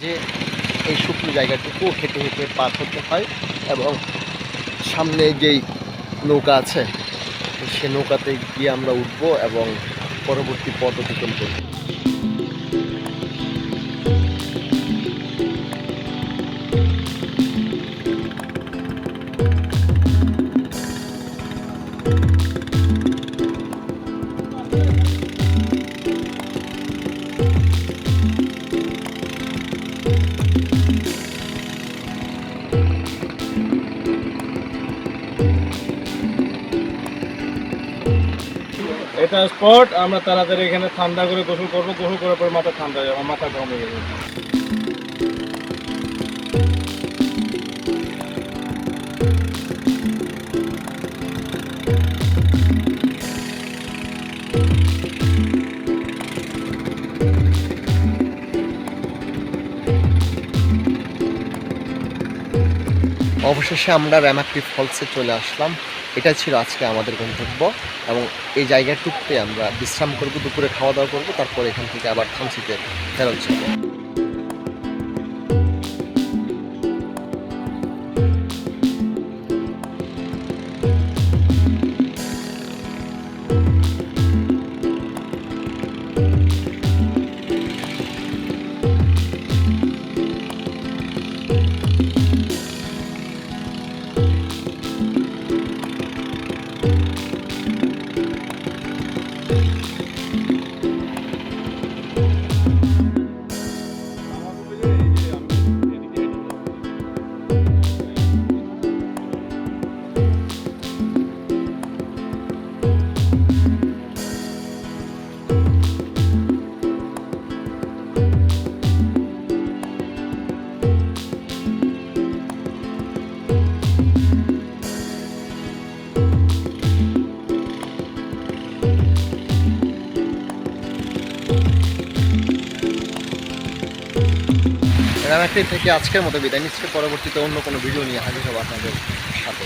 যে এই শুকনো জায়গাটুকু হেঁটে হেঁটে পার হতে হয় এবং সামনে যেই নৌকা আছে সে নৌকাতে গিয়ে আমরা উঠবো এবং পরবর্তী পথ অতিক্রম করব। এটা স্পট আমরা তাড়াতাড়ি এখানে ঠান্ডা করে গোসল করবো, গোসল করার পর মাথা ঠান্ডা হয়ে যাবে, মাথা গরম হয়ে যাবে। অবশেষে আমরা রামাক্রি ফলসে চলে আসলাম। এটা ছিল আজকে আমাদের গন্তব্য এবং এই জায়গাটুকুতে আমরা বিশ্রাম করব, দুপুরে খাওয়া দাওয়া করবো, তারপর এখান থেকে আবার থানচিতে ফেরত যাব। রামাক্রি থেকে আজকের মতো বিদায় নিচ্ছে। পরবর্তীতে অন্য কোনো ভিডিও নিয়ে হাজির হবো আপনাদের সাথে।